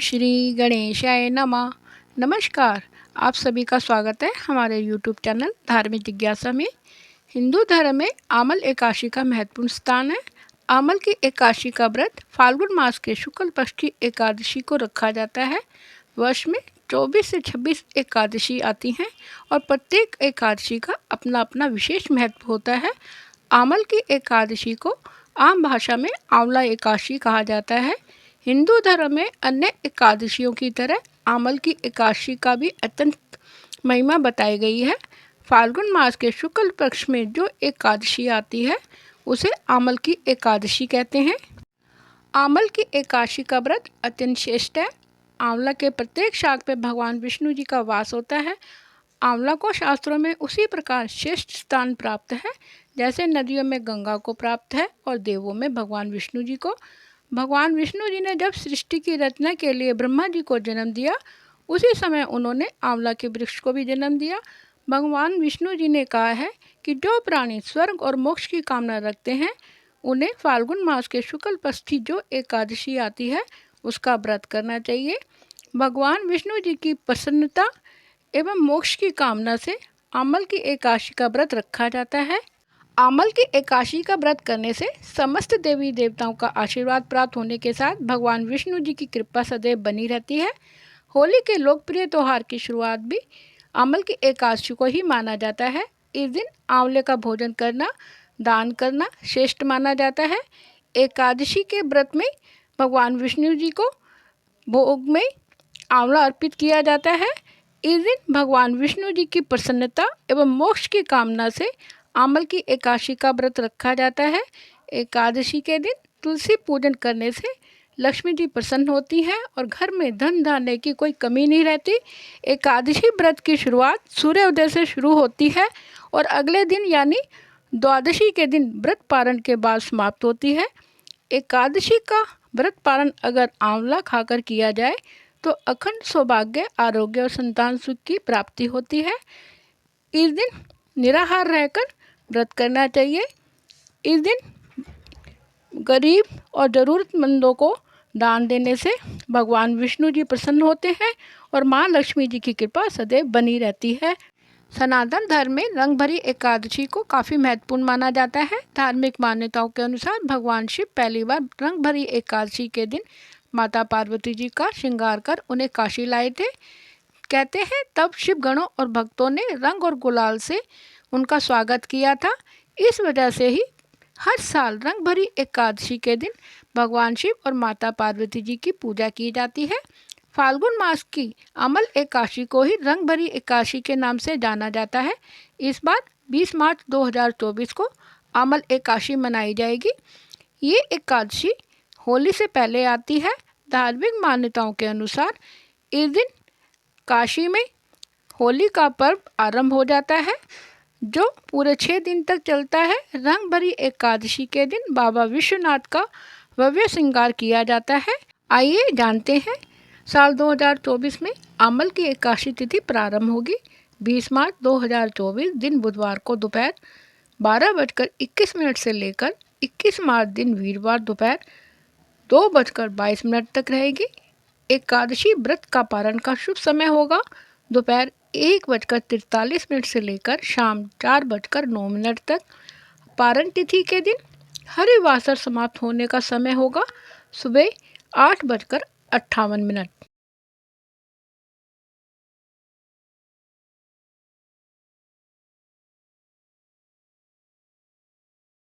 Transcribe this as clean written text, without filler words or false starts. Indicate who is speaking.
Speaker 1: श्री गणेशाय नमः। नमस्कार, आप सभी का स्वागत है हमारे यूट्यूब चैनल धार्मिक जिज्ञासा में। हिंदू धर्म में आमल एकादशी का महत्वपूर्ण स्थान है। आमल की एकादशी का व्रत फाल्गुन मास के शुक्ल पक्ष की एकादशी को रखा जाता है। वर्ष में 24 से 26 एकादशी आती हैं और प्रत्येक एकादशी का अपना अपना विशेष महत्व होता है। आमल की एकादशी को आम भाषा में आंवला एकादशी कहा जाता है। हिंदू धर्म में अन्य एकादशियों की तरह आमल की एकादशी का भी अत्यंत महिमा बताई गई है। फाल्गुन मास के शुक्ल पक्ष में जो एकादशी आती है उसे आमल की एकादशी कहते हैं। आमल की एकादशी का व्रत अत्यंत श्रेष्ठ है। आंवला के प्रत्येक शाख पे भगवान विष्णु जी का वास होता है। आंवला को शास्त्रों में उसी प्रकार श्रेष्ठ स्थान प्राप्त है जैसे नदियों में गंगा को प्राप्त है और देवों में भगवान विष्णु जी को। भगवान विष्णु जी ने जब सृष्टि की रचना के लिए ब्रह्मा जी को जन्म दिया, उसी समय उन्होंने आंवला के वृक्ष को भी जन्म दिया। भगवान विष्णु जी ने कहा है कि जो प्राणी स्वर्ग और मोक्ष की कामना रखते हैं उन्हें फाल्गुन मास के शुक्ल पक्ष की जो एकादशी आती है उसका व्रत करना चाहिए। भगवान विष्णु जी की प्रसन्नता एवं मोक्ष की कामना से आमल की एकादशी का व्रत रखा जाता है। आमल की एकादशी का व्रत करने से समस्त देवी देवताओं का आशीर्वाद प्राप्त होने के साथ भगवान विष्णु जी की कृपा सदैव बनी रहती है। होली के लोकप्रिय त्यौहार की शुरुआत भी आमल की एकादशी को ही माना जाता है। इस दिन आंवले का भोजन करना, दान करना श्रेष्ठ माना जाता है। एकादशी के व्रत में भगवान विष्णु जी को भोग में आंवला अर्पित किया जाता है। इस दिन भगवान विष्णु जी की प्रसन्नता एवं मोक्ष की कामना से आमल की एकादशी का व्रत रखा जाता है। एकादशी के दिन तुलसी पूजन करने से लक्ष्मी जी प्रसन्न होती हैं और घर में धन धान्य की कोई कमी नहीं रहती। एकादशी व्रत की शुरुआत सूर्योदय से शुरू होती है और अगले दिन यानी द्वादशी के दिन व्रत पारण के बाद समाप्त होती है। एकादशी का व्रत पारण अगर आंवला खाकर किया जाए तो अखंड सौभाग्य, आरोग्य और संतान सुख की प्राप्ति होती है। इस दिन निराहार रहकर व्रत करना चाहिए। इस दिन गरीब और ज़रूरतमंदों को दान देने से भगवान विष्णु जी प्रसन्न होते हैं और माँ लक्ष्मी जी की कृपा सदैव बनी रहती है। सनातन धर्म में रंग भरी एकादशी को काफ़ी महत्वपूर्ण माना जाता है। धार्मिक मान्यताओं के अनुसार भगवान शिव पहली बार रंग भरी एकादशी के दिन माता पार्वती जी का श्रृंगार कर उन्हें काशी लाए थे। कहते हैं तब शिव गणों और भक्तों ने रंग और गुलाल से उनका स्वागत किया था। इस वजह से ही हर साल रंग भरी एकादशी के दिन भगवान शिव और माता पार्वती जी की पूजा की जाती है। फाल्गुन मास की आमल एकादशी को ही रंग भरी एकादशी के नाम से जाना जाता है। इस बार 20 मार्च 2024 को आमल एकादशी मनाई जाएगी। ये एकादशी होली से पहले आती है। धार्मिक मान्यताओं के अनुसार इस दिन काशी में होली का पर्व आरंभ हो जाता है जो पूरे 6 दिन तक चलता है। रंग भरी एकादशी के दिन बाबा विश्वनाथ का भव्य श्रृंगार किया जाता है। आइए जानते हैं साल 2024 में आमल की एकादशी तिथि प्रारंभ होगी 20 मार्च 2024 दिन बुधवार को दोपहर 12:21 से लेकर 21 मार्च दिन वीरवार दोपहर 2:22 तक रहेगी। एकादशी व्रत का पारण का शुभ समय होगा दोपहर 1:43 से लेकर शाम 4:09 तक। पारण तिथि के दिन हरिवासर समाप्त होने का समय होगा सुबह 8:58।